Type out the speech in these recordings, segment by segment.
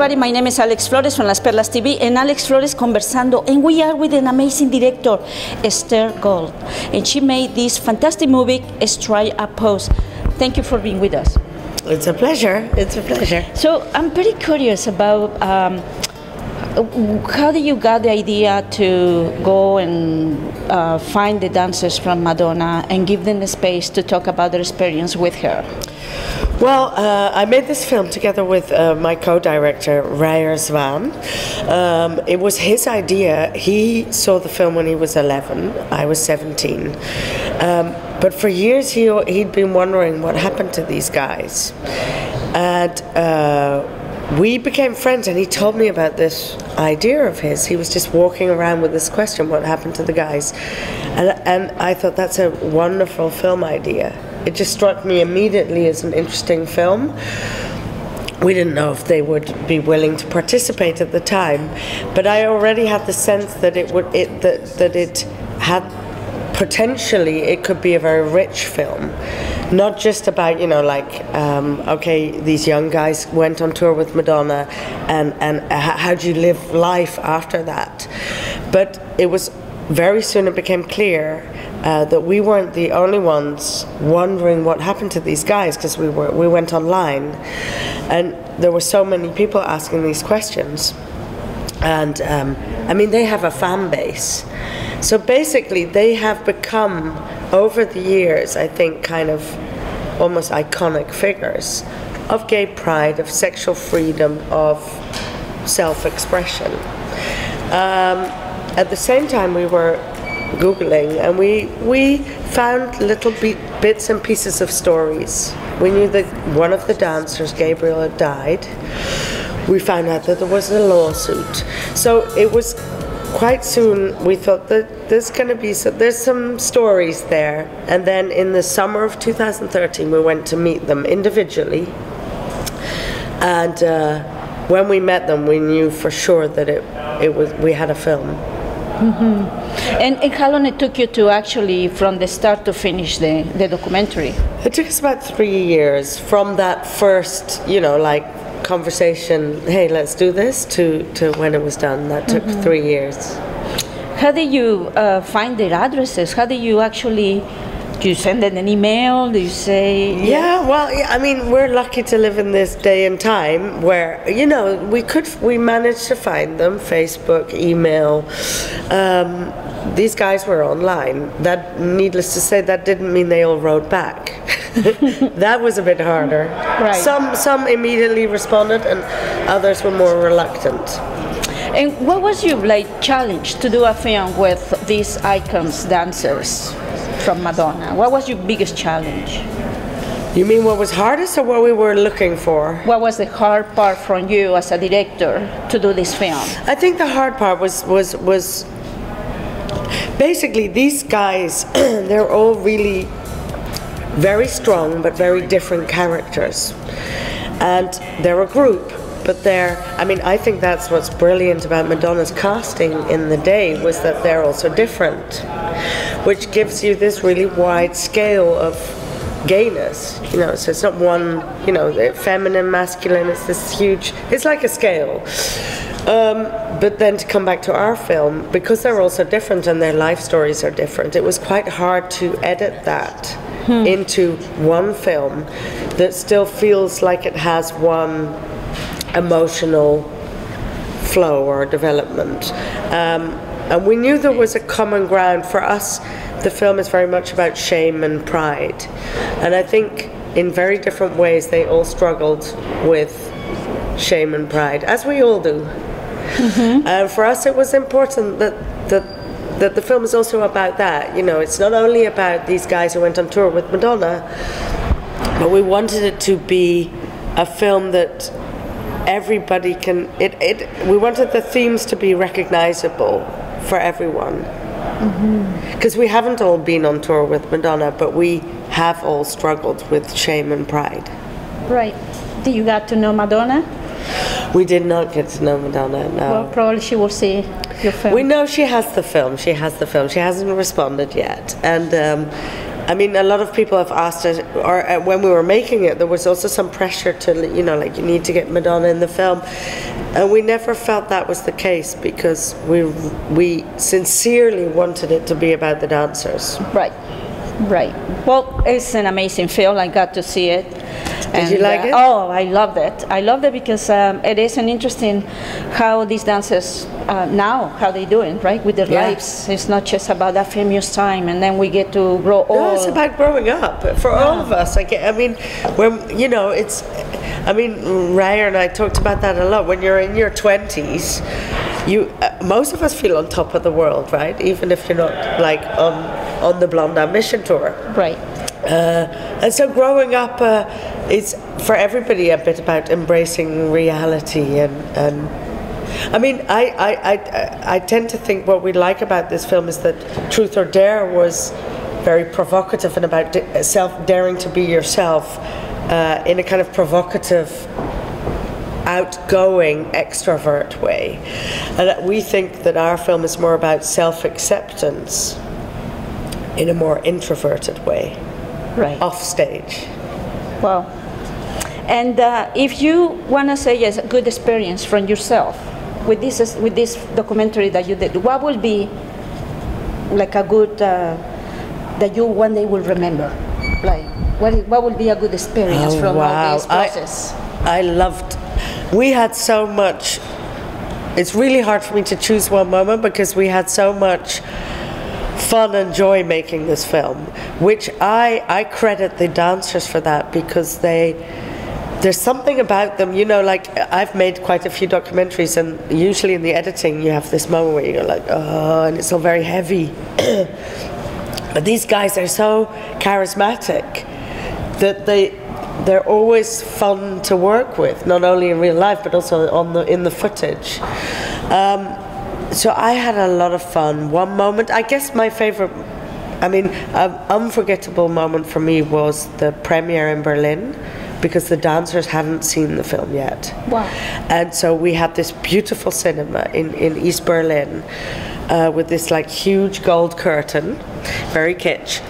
everybody, my name is Alex Flores from Las Perlas TV and Alex Flores Conversando, and we are with an amazing director, Ester Gould, and she made this fantastic movie, Strike a Pose. Thank you for being with us. It's a pleasure. It's a pleasure. So I'm pretty curious about how did you get the idea to go and find the dancers from Madonna and give them the space to talk about their experience with her? Well, I made this film together with my co-director, Rayer Zwan. It was his idea. He saw the film when he was 11. I was 17. But for years he'd been wondering what happened to these guys. And we became friends, and he told me about this idea of his. He was just walking around with this question, what happened to the guys? And I thought, that's a wonderful film idea. It just struck me immediately as an interesting film. We didn't know if they would be willing to participate at the time, but I already had the sense that it had potentially, it could be a very rich film. Not just about, you know, like, okay, these young guys went on tour with Madonna, and how do you live life after that? But it was, very soon it became clear that we weren't the only ones wondering what happened to these guys, because we went online, and there were so many people asking these questions. And I mean, they have a fan base. So basically, they have become, over the years, I think, kind of almost iconic figures of gay pride, of sexual freedom, of self-expression. At the same time, we were Googling, and we found little bits and pieces of stories. We knew that one of the dancers, Gabriel, had died. We found out that there was a lawsuit. So it was quite soon we thought that there's going to be there's some stories there. And then in the summer of 2013 we went to meet them individually, and when we met them we knew for sure that we had a film. Mm-hmm. And how long it took you to actually, from the start to finish the documentary? It took us about 3 years from that first, you know, like, conversation, hey, let's do this, to when it was done. That took 3 years. How did you find their addresses? How did you actually, do you send them an email? Do you say? Yeah, well, I mean, we're lucky to live in this day and time where, you know, we managed to find them, Facebook, email. These guys were online. That, needless to say, that didn't mean they all wrote back. That was a bit harder. Right. Some immediately responded, and others were more reluctant. And what was your challenge to do a film with these icons, dancers from Madonna? What was your biggest challenge? You mean what was hardest, or what we were looking for? What was the hard part from you as a director to do this film? I think the hard part was basically these guys. They're all really very strong, but very different characters, and they're a group. But I mean, I think that's what's brilliant about Madonna's casting in the day, was that they're also different, which gives you this really wide scale of gayness, you know. So it's not one, you know, feminine, masculine. It's this huge. It's like a scale. But then to come back to our film, because they're also different and their life stories are different, it was quite hard to edit that into one film that still feels like it has one emotional flow or development. And we knew there was a common ground. For us, the film is very much about shame and pride. And I think in very different ways they all struggled with shame and pride, as we all do. And for us it was important that the film is also about that. You know, it's not only about these guys who went on tour with Madonna, but we wanted it to be a film that everybody can, we wanted the themes to be recognizable for everyone. Because we haven't all been on tour with Madonna, but we have all struggled with shame and pride. Right. Did you get to know Madonna? We did not get to know Madonna, no. Well, probably she will see your film. We know she has the film. She has the film. She hasn't responded yet. And I mean, a lot of people have asked us, or when we were making it, there was also some pressure to, you know, like, you need to get Madonna in the film. And we never felt that was the case, because we sincerely wanted it to be about the dancers. Right, right. Well, it's an amazing film. I got to see it. Did you like it? Oh, I loved it. I loved it because it is an interesting how these dancers now, how they doing, right, with their lives. It's not just about that famous time, and then we get to grow old. No, it's about growing up for all of us. I mean, when, you know, it's, I mean, Raya and I talked about that a lot. When you're in your 20s, you most of us feel on top of the world, right? Even if you're not like on the Blonde Ambition tour. Right. And so growing up is for everybody a bit about embracing reality, and I mean, I tend to think what we like about this film is that Truth or Dare was very provocative and about daring to be yourself in a kind of provocative, outgoing, extrovert way. And we think that our film is more about self-acceptance in a more introverted way. Right. Off stage. Wow. And if you want to say a good experience from yourself with this documentary that you did, what will be like a good that you one day will remember? Like what will be a good experience from all this process? I loved. We had so much. It's really hard for me to choose one moment because we had so much fun and joy making this film, which I credit the dancers for that, because there's something about them, you know, like I've made quite a few documentaries, and usually in the editing you have this moment where you're like, oh, and it's all very heavy. But these guys are so charismatic that they're always fun to work with, not only in real life but also in the footage. So I had a lot of fun. One moment, I guess my favorite, I mean, an unforgettable moment for me was the premiere in Berlin, because the dancers hadn't seen the film yet. Wow. And so we had this beautiful cinema in East Berlin with this like huge gold curtain, very kitsch.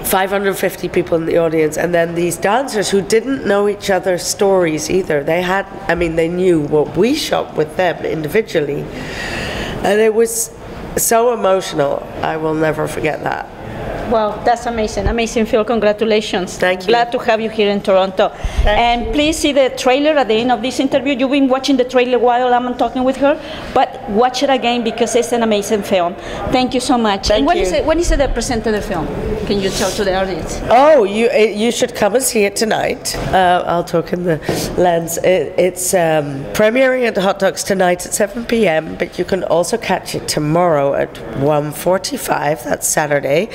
550 people in the audience, and then these dancers who didn't know each other's stories either. They knew what we shot with them individually, and it was so emotional. I will never forget that. Wow, that's amazing. Amazing, Phil. Congratulations. Thank you. Glad to have you here in Toronto. Thank you. Please see the trailer at the end of this interview. You've been watching the trailer while I'm talking with her, but watch it again because it's an amazing film. Thank you so much. Thank and you. When is it presented, the film? Can you tell to the audience? Oh, you should come and see it tonight. I'll talk in the lens. It's premiering at the Hotdocs tonight at 7 p.m, but you can also catch it tomorrow at 1:45, that's Saturday.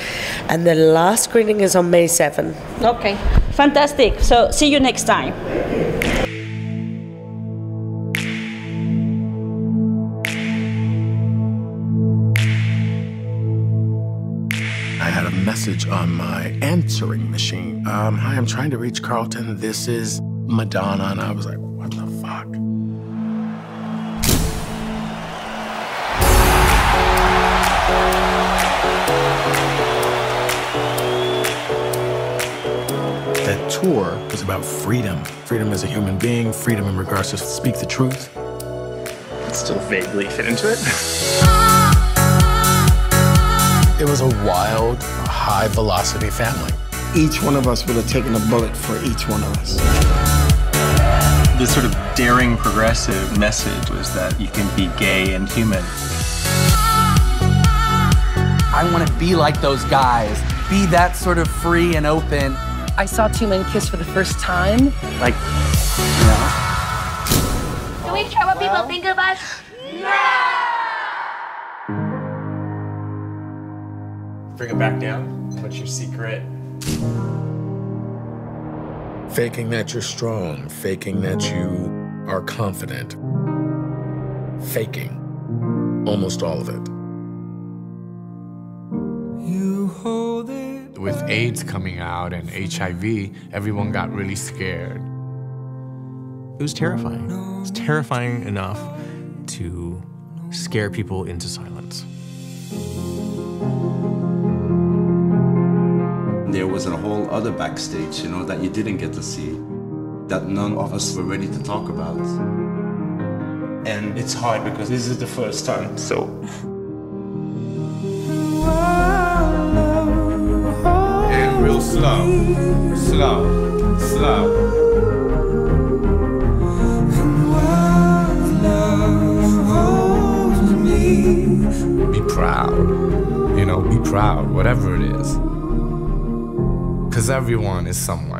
And the last screening is on May 7. Okay, fantastic. So see you next time. I had a message on my answering machine. Hi, I'm trying to reach Carlton. This is Madonna. And I was like, what the fuck? That tour was about freedom. Freedom as a human being, freedom in regards to speak the truth. I still vaguely fit into it. It was a wild, high-velocity family. Each one of us would have taken a bullet for each one of us. The sort of daring progressive message was that you can be gay and human. I want to be like those guys, be that sort of free and open. I saw two men kiss for the first time. Like, Do we care what people think of us? Bring it back down. What's your secret? Faking that you're strong, faking that you are confident. Faking almost all of it. With AIDS coming out and HIV, everyone got really scared. It was terrifying. It was terrifying enough to scare people into silence. There was a whole other backstage, you know, that you didn't get to see, that none of us were ready to talk about. And it's hard because this is the first time, so. And real slow, slow, slow. Be proud, you know, be proud, whatever it is. Because everyone is someone.